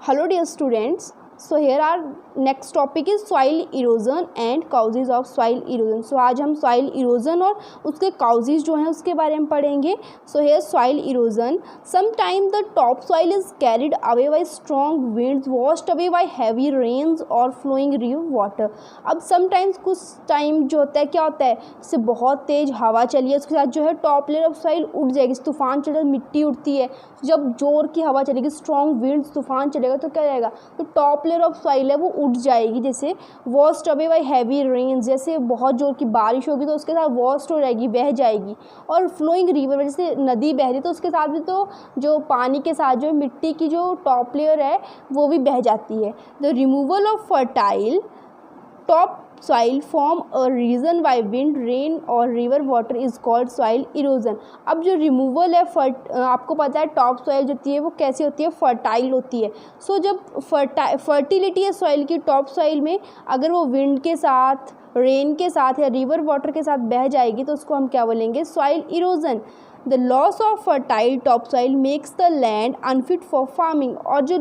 Hello dear students. So here our next topic is soil erosion and causes of soil erosion. So आज हम soil erosion और उसके causes जो हैं उसके बारे में पढ़ेंगे. So here soil erosion. Sometimes the topsoil is carried away by strong winds, washed away by heavy rains or flowing river water. अब sometimes कुछ टाइम जो होता है क्या होता है, जैसे बहुत तेज़ हवा चली है उसके साथ जो है टॉप लेयर ऑफ सॉइल उड़ जाएगी. तूफान चलेगा, मिट्टी उड़ती है, जब जोर की हवा चलेगी, स्ट्रॉन्ग विंड्स, तूफान चलेगा तो क्या जाएगा, तो टॉप लेयर ऑफ सॉइल है वो उड़ जाएगी. जैसे washed away by heavy rains, जैसे बहुत जोर की बारिश होगी तो उसके साथ वॉश्ड हो जाएगी, बह जाएगी. और फ्लोइंग रिवर, जैसे नदी बह रही तो उसके साथ भी तो जो पानी के साथ जो मिट्टी की जो टॉप लेयर है वो भी बह जाती है. The removal of fertile top soil form a reason by wind, rain और river water is called soil erosion. अब जो रिमूवल है आपको पता है टॉप सॉइल जो होती है वो कैसी होती है, फर्टाइल होती है. सो जब फर्टिलिटी है सॉइल की टॉप सॉइल में, अगर वो विंड के साथ, रेन के साथ या रिवर वाटर के साथ बह जाएगी तो उसको हम क्या बोलेंगे, soil erosion. The loss of fertile top soil makes the land unfit for farming. और जो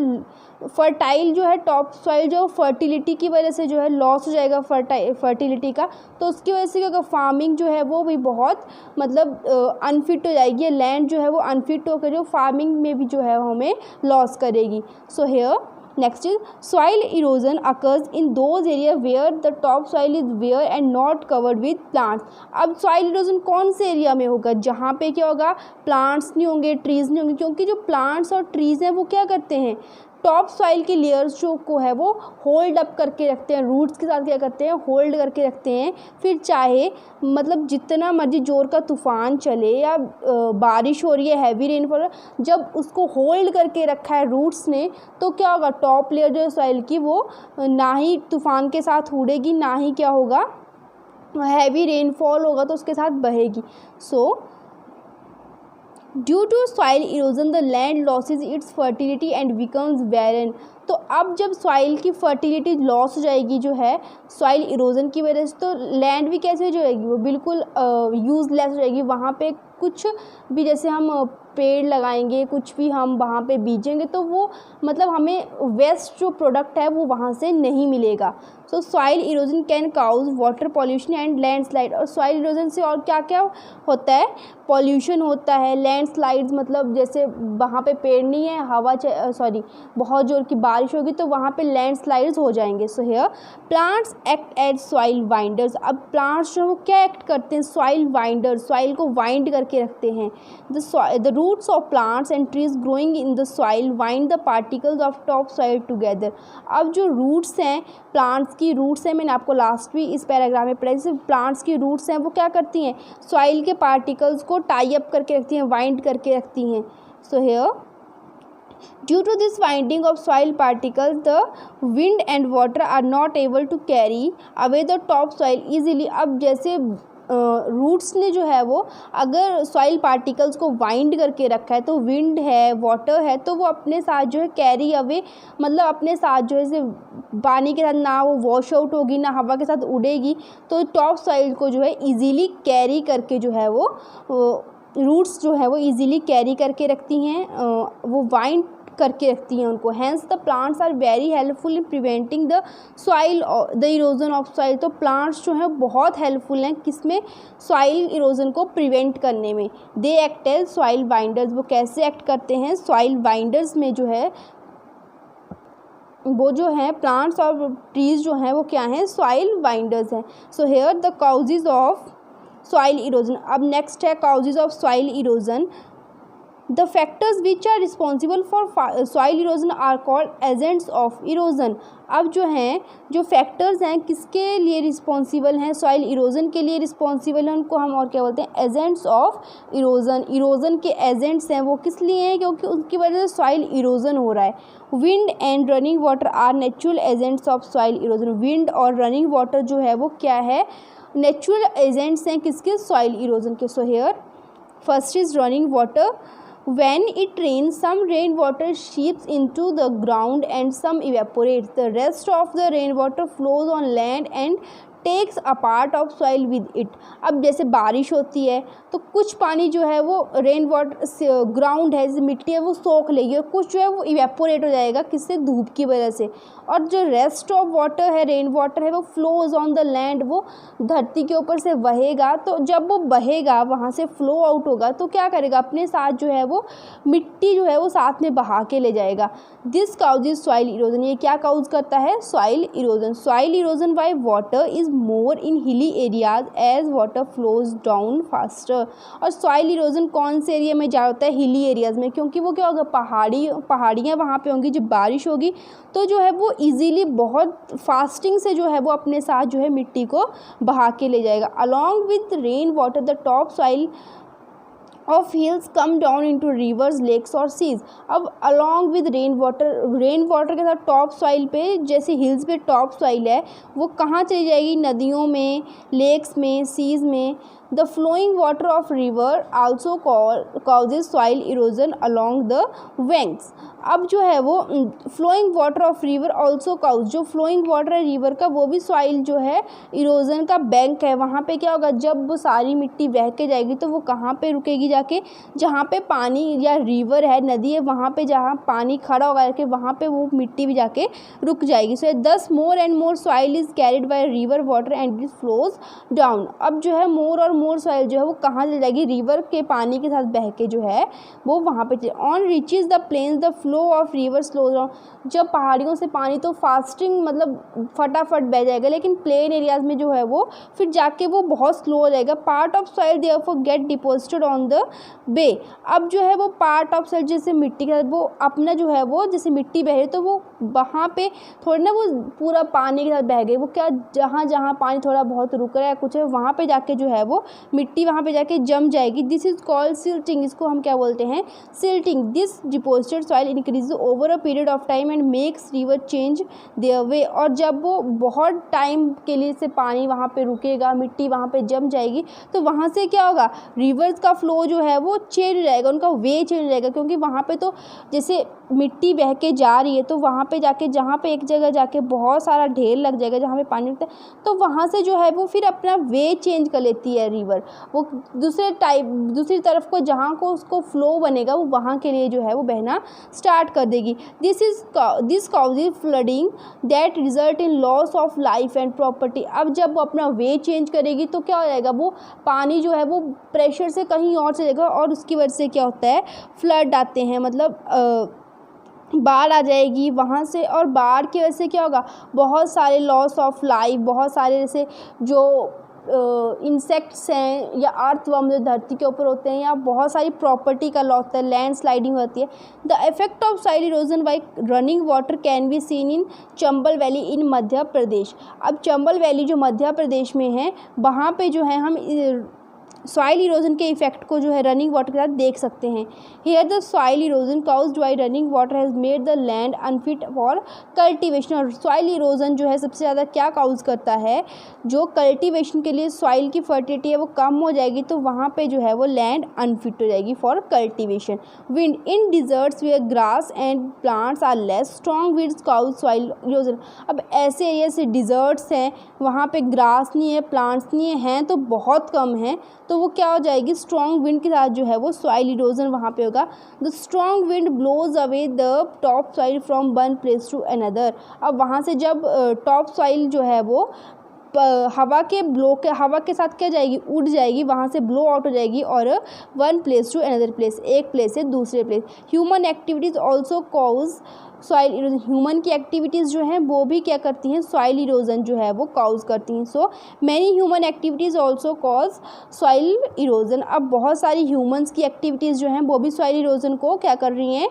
फर्टाइल जो है टॉप सॉइल जो फर्टिलिटी की वजह से जो है लॉस हो जाएगा फर्टिलिटी का, तो उसकी वजह से क्या होगा, फार्मिंग जो है वो भी बहुत मतलब अनफिट हो जाएगी. लैंड जो है वो अनफिट होकर जो फार्मिंग में भी जो है हमें लॉस करेगी. So here next is soil erosion occurs in those area where the top soil is bare and not covered with plants. अब soil erosion कौन से एरिया में होगा, जहाँ पे क्या होगा, प्लांट्स नहीं होंगे, ट्रीज़ नहीं होंगे, क्योंकि जो प्लांट्स और ट्रीज़ हैं वो क्या करते हैं, टॉप सॉइल के लेयर्स जो को है वो होल्ड अप करके रखते हैं, रूट्स के साथ क्या करते हैं, होल्ड करके रखते हैं. फिर चाहे मतलब जितना मर्जी जोर का तूफान चले या बारिश हो रही है, हैवी रेनफॉल, जब उसको होल्ड करके रखा है रूट्स ने, तो क्या होगा, टॉप लेयर जो है सॉइल की वो ना ही तूफान के साथ उड़ेगी, ना ही क्या होगा, हैवी रेनफॉल होगा तो उसके साथ बहेगी. So due to soil erosion the land loses its fertility and becomes barren. तो अब जब सॉइल की फर्टिलिटी लॉस हो जाएगी जो है सॉइल इरोजन की वजह से, तो लैंड भी कैसे हो जाएगी, वो बिल्कुल यूजलेस हो जाएगी. वहाँ पे कुछ भी जैसे हम पेड़ लगाएंगे, कुछ भी हम वहाँ पे बीजेंगे तो वो मतलब हमें वेस्ट जो प्रोडक्ट है वो वहाँ से नहीं मिलेगा. So soil erosion can cause water pollution and landslide. और सॉइल इरोजन से और क्या क्या होता है, पॉल्यूशन होता है, लैंडस्लाइड्स, मतलब जैसे वहाँ पे पेड़ नहीं है, हवा बहुत जोर की बारिश होगी तो वहाँ पे लैंडस्लाइड्स हो जाएंगे. So here plants act as soil binders. अब प्लांट्स जो क्या एक्ट करते हैं, सॉइल वाइंडर्स, सॉइल को वाइंड करके रखते हैं. The roots of plants and trees growing in the soil bind the particles of top soil together. अब जो रूट्स हैं, प्लांट्स की रूट्स हैं, मैंने आपको लास्ट भी इस पैराग्राफ में पढ़ा, जैसे प्लांट्स की रूट्स हैं वो क्या करती हैं, सॉइल के पार्टिकल्स को टाई अप करके रखती हैं, वाइंड करके रखती हैं. So here due to this winding of soil particles, the wind and water are not able to carry away the top soil easily. अब जैसे रूट्स ने जो है वो अगर सॉइल पार्टिकल्स को वाइंड करके रखा है तो विंड है, वाटर है, तो वो अपने साथ जो है कैरी अवे, मतलब अपने साथ जो है पानी के साथ ना वो वॉश आउट होगी, ना हवा के साथ उड़ेगी, तो टॉप सॉइल को जो है इजीली कैरी करके जो है वो रूट्स जो है वो इजीली कैरी करके रखती हैं, वो वाइंड करके रखती हैं उनको. Hence the plants are very helpful in preventing the soil the erosion of soil. तो प्लांट्स जो हैं बहुत हेल्पफुल हैं किसमें, सॉइल इरोजन को प्रिवेंट करने में. They act as soil binders. वो कैसे एक्ट करते हैं, सॉइल बाइंडर्स में जो है वो जो हैं प्लांट्स और ट्रीज जो हैं वो क्या हैं, सॉइल बाइंडर्स हैं. So here the causes of soil erosion. अब नेक्स्ट है causes of soil erosion. The factors which are responsible for soil erosion are called agents of erosion. अब जो हैं, जो फैक्टर्स हैं किसके लिए रिस्पॉन्सिबल हैं, सॉइल इरोजन के लिए रिस्पॉन्सिबल हैं, उनको हम और क्या बोलते हैं, एजेंट्स ऑफ इरोजन. इरोजन के एजेंट्स हैं वो किस लिए हैं, क्योंकि उनकी वजह से सॉइल इरोजन हो रहा है. Wind and running water are natural agents of soil erosion. Wind और रनिंग वाटर जो है वो क्या है, नेचुरल एजेंट्स हैं किसके, सॉइल इरोजन के. So here first is running water. When it rains, some rainwater seeps into the ground and some evaporates. The rest of the rainwater flows on land and takes a part of soil with it. अब जैसे बारिश होती है तो कुछ पानी जो है वो रेन वाटर ग्राउंड है जैसे मिट्टी है वो सोख लेगी, और कुछ जो है वो इवेपोरेट हो जाएगा, किससे, धूप की वजह से। और जो रेस्ट ऑफ वाटर है, रेन वाटर है, वो फ्लोज ऑन द लैंड, वो धरती के ऊपर से बहेगा। तो जब वो बहेगा वहाँ से फ्लो आउट होगा तो क्या करेगा, अपने साथ जो है वो मिट्टी जो है वो साथ में बहा के ले जाएगा। दिस काउजेज सॉइल इरोजन, ये क्या काउज करता है, soil erosion. Soil erosion by water is more in hilly areas as water flows down faster. और सॉइल इरोजन कौन से एरिया में ज़्यादा होता है, हिली एरियाज़ में, क्योंकि वो क्या होगा, पहाड़ियाँ वहाँ पे होंगी, जब बारिश होगी तो जो है वो इजीली बहुत फास्टिंग से जो है वो अपने साथ जो है मिट्टी को बहा के ले जाएगा। Along with rain water the top soil of hills come down into rivers, lakes और सीज। अब अलॉन्ग विद रेन वाटर के साथ टॉप सॉइल पे, जैसे हिल्स पे टॉप सॉइल है वो कहाँ चली जाएगी, नदियों में, लेक्स में, सीज में। The flowing water of river also causes soil erosion along the banks. अब जो है वो flowing water of river also cause, जो फ्लोइंग वाटर है रिवर का वो भी सॉइल जो है इरोजन का बैंक है। वहाँ पे क्या होगा, जब वो सारी मिट्टी बह के जाएगी तो वो कहाँ पे रुकेगी, जाके जहाँ पे पानी या रिवर है, नदी है, वहाँ पे जहाँ पानी खड़ा होगा जाके वहाँ पे वो मिट्टी भी जाके रुक जाएगी। सो दस more and more soil is carried by river water and it flows down. अब जो है मोर और मोर सॉइल जो है वो कहाँ चली जाएगी, रिवर के पानी के साथ बह के जो है वो वहाँ पे। On reaches the plains the flow of river slow down. जब पहाड़ियों से पानी तो फास्टिंग मतलब फटाफट बह जाएगा, लेकिन प्लेन एरियाज में जो है वो फिर जाके वो बहुत स्लो हो जाएगा। Part of soil therefore get deposited on the bay. अब जो है वो पार्ट ऑफ सॉइल जैसे मिट्टी के साथ वो अपना जो है वो जैसे मिट्टी बह रही तो वो वहाँ पे थोड़ी ना वो पूरा पानी के साथ बह गई, वो क्या जहाँ जहाँ पानी थोड़ा बहुत रुक रहा है कुछ है वहाँ पे जाके जो है वो मिट्टी वहाँ पे जाके जम जाएगी। दिस इज कॉल्ड सिल्टिंग, इसको हम क्या बोलते हैं, silting. This deposited soil increase over a period of time and makes river change their way. और जब वो बहुत टाइम के लिए से पानी वहाँ पे रुकेगा, मिट्टी वहाँ पे जम जाएगी तो वहाँ से क्या होगा, रिवर्स का फ्लो जो है वो चेंज हो जाएगा, उनका वे चेंज हो जाएगा। क्योंकि वहाँ पे तो जैसे मिट्टी बह के जा रही है तो वहाँ पे जाके जहाँ पे एक जगह जाके बहुत सारा ढेर लग जाएगा जहाँ पे पानी रुकता है, तो वहाँ से जो है वो फिर अपना वे चेंज कर लेती है रिवर, वो दूसरी तरफ को जहाँ को उसको फ्लो बनेगा वो वहाँ के लिए जो है वो बहना स्टार्ट कर देगी। This causes flooding that result in loss of life and property. अब जब वो अपना वे चेंज करेगी तो क्या हो जाएगा, वो पानी जो है वो प्रेशर से कहीं और चलेगा और उसकी वजह से क्या होता है, फ्लड आते हैं, मतलब बाढ़ आ जाएगी वहाँ से। और बाढ़ की वजह से क्या होगा, बहुत सारे लॉस ऑफ लाइफ, बहुत सारे जैसे जो इंसेक्ट्स हैं या अर्थवर्म जो धरती के ऊपर होते हैं, या बहुत सारी प्रॉपर्टी का लॉस होता है, लैंड स्लाइडिंग होती है। The effect of soil erosion by running water can be seen in Chambal valley in Madhya Pradesh. अब चंबल वैली जो मध्य प्रदेश में है वहाँ पे जो है हम सॉइल इरोजन के इफेक्ट को जो है रनिंग वाटर के साथ देख सकते हैं। Here the soil erosion caused bye running water has made the land unfit for cultivation. और सॉइल इरोजन जो है सबसे ज़्यादा क्या काउज करता है, जो कल्टीवेशन के लिए सॉइल की फर्टिलिटी है वो कम हो जाएगी, तो वहाँ पे जो है वो लैंड अनफिट हो जाएगी for cultivation. Wind in deserts where grass and plants are less strong winds cause soil erosion. अब ऐसे एरिया से डिजर्ट्स हैं, वहाँ पे ग्रास नहीं है, प्लांट्स नहीं हैं तो बहुत कम हैं, तो वो क्या हो जाएगी, स्ट्रॉन्ग विंड के साथ जो है वो सॉइल इरोजन वहाँ पे होगा। The strong wind blows away the top soil from one place to another. अब वहाँ से जब टॉप सॉइल जो है वो हवा के साथ क्या जाएगी, उड़ जाएगी, वहाँ से ब्लो आउट हो जाएगी और one place to another place, एक प्लेस से दूसरे place. Human activities also cause soil erosion. Human की एक्टिविटीज़ जो हैं वो भी क्या करती हैं, सॉइल इरोजन जो है वो कॉज करती हैं। So many human activities also cause soil erosion. अब बहुत सारी ह्यूमन्स की एक्टिविटीज़ जो हैं वो भी सॉइल इरोजन को क्या कर रही हैं,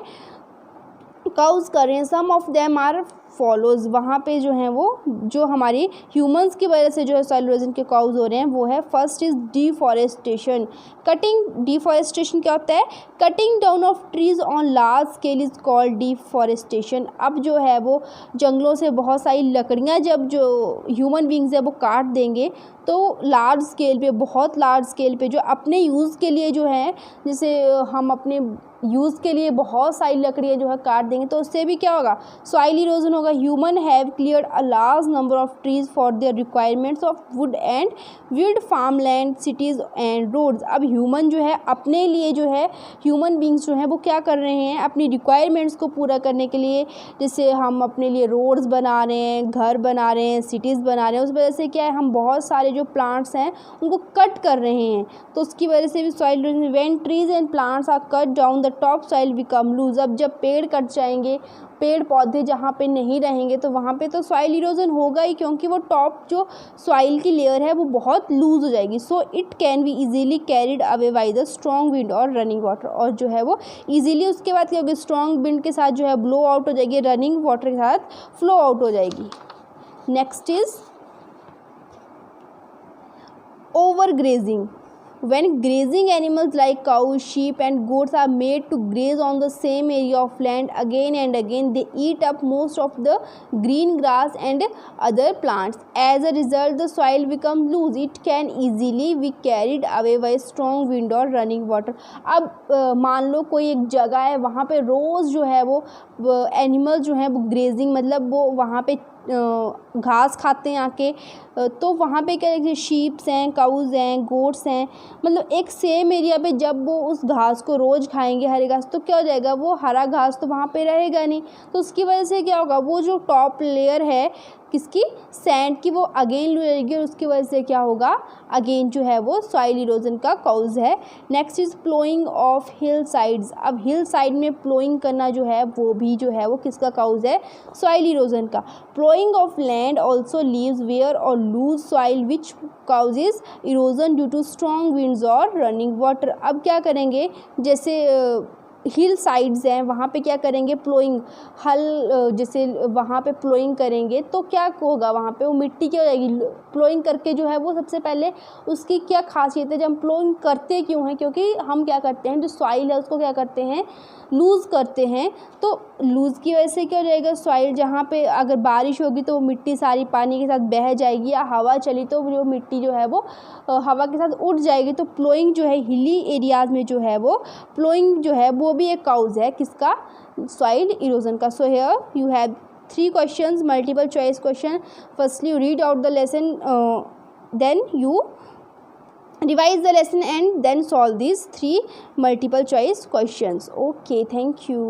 काउज कर रहे हैं। सम ऑफ देम आर फॉलोज। वहाँ पे जो हैं वो जो हमारी ह्यूमंस की वजह से जो है सॉइल इरोजन के काउज हो रहे हैं वो है, first is deforestation. Cutting, deforestation क्या होता है, cutting down of trees on large scale is called deforestation. अब जो है वो जंगलों से बहुत सारी लकड़ियाँ जब जो ह्यूमन बींग्स है वो काट देंगे तो लार्ज स्केल पे, बहुत लार्ज स्केल पे जो अपने यूज़ के लिए जो है, जैसे हम अपने यूज़ के लिए बहुत सारी लकड़ियाँ जो है काट देंगे तो उससे भी क्या होगा, सॉइल इरोजन होगा। Human have cleared a large number of trees for their requirements of wood and built farm land cities and roads. अब ह्यूमन जो है अपने लिए जो है, ह्यूमन बींग्स जो हैं वो क्या कर रहे हैं, अपनी रिक्वायरमेंट्स को पूरा करने के लिए, जैसे हम अपने लिए रोड्स बना रहे हैं, घर बना रहे हैं, सिटीज़ बना रहे हैं, उस वजह से क्या है, हम बहुत सारे जो प्लांट्स हैं उनको कट कर रहे हैं, तो उसकी वजह से भी soil erosion. When trees and plants are cut down the top soil become loose. अब जब पेड़ कट जाएंगे, पेड़ पौधे जहाँ पे नहीं रहेंगे तो वहाँ पे तो सॉइल इरोजन होगा ही, क्योंकि वो टॉप जो सॉइल की लेयर है वो बहुत लूज हो जाएगी। So it can be easily carried away by the strong wind और रनिंग वाटर, और जो है वो इजीली उसके बाद क्या होगी, स्ट्रॉन्ग विंड के साथ जो है ब्लो आउट हो जाएगी, रनिंग वाटर के साथ फ्लो आउट हो जाएगी। Next is overgrazing. When grazing animals like cows, sheep and goats are made to graze on the same area of land again and again, they eat up most of the green grass and other plants. As a result, the soil becomes loose. It can easily be carried away by strong wind or running water. अब मान लो कोई एक जगह है, वहाँ पे रोज़ जो है वो एनिमल जो है वो ग्रेजिंग मतलब वो वहाँ पे घास खाते हैं आके, तो वहाँ पे क्या है, शीप्स हैं, काउज़ हैं, गोट्स हैं, मतलब एक सेम एरिया पे जब वो उस घास को रोज़ खाएंगे, हरे घास, तो क्या हो जाएगा, वो हरा घास तो वहाँ पे रहेगा नहीं, तो उसकी वजह से क्या होगा, वो जो टॉप लेयर है किसकी, सैंड की, वो अगेन लूज रहेगी, और उसकी वजह से क्या होगा, अगेन जो है वो सॉइल इरोजन का कॉज है। Next is ploughing of hill sides. अब हिल साइड में प्लोइंग करना जो है वो भी जो है वो किसका कॉज है, सॉइल इरोजन का। Ploughing of land also leaves bare और loose soil which causes erosion due to strong winds और रनिंग वाटर। अब क्या करेंगे, जैसे हिल साइड्स हैं वहाँ पे क्या करेंगे, प्लोइंग, हल जैसे वहाँ पे प्लोइंग करेंगे तो क्या होगा, वहाँ पे वो मिट्टी क्या हो जाएगी, प्लोइंग करके जो है वो सबसे पहले उसकी क्या खासियत है, जब हम प्लोइंग करते क्यों हैं, क्योंकि हम क्या करते हैं, जो सॉइल है उसको क्या करते हैं, लूज़ करते हैं, तो लूज़ की वजह से क्या हो जाएगा, सॉइल जहाँ पे अगर बारिश होगी तो वो मिट्टी सारी पानी के साथ बह जाएगी, या हवा चली तो जो मिट्टी जो है वो हवा के साथ उड़ जाएगी, तो प्लोइंग जो है हिली एरियाज़ में जो है वो प्लोइंग जो है वो भी एक काउज है किसका, सॉइल इरोजन का। So here you have 3 questions, multiple choice question. Firstly you read out the lesson, then you revise the lesson and then solve these 3 multiple choice questions. Okay, thank you.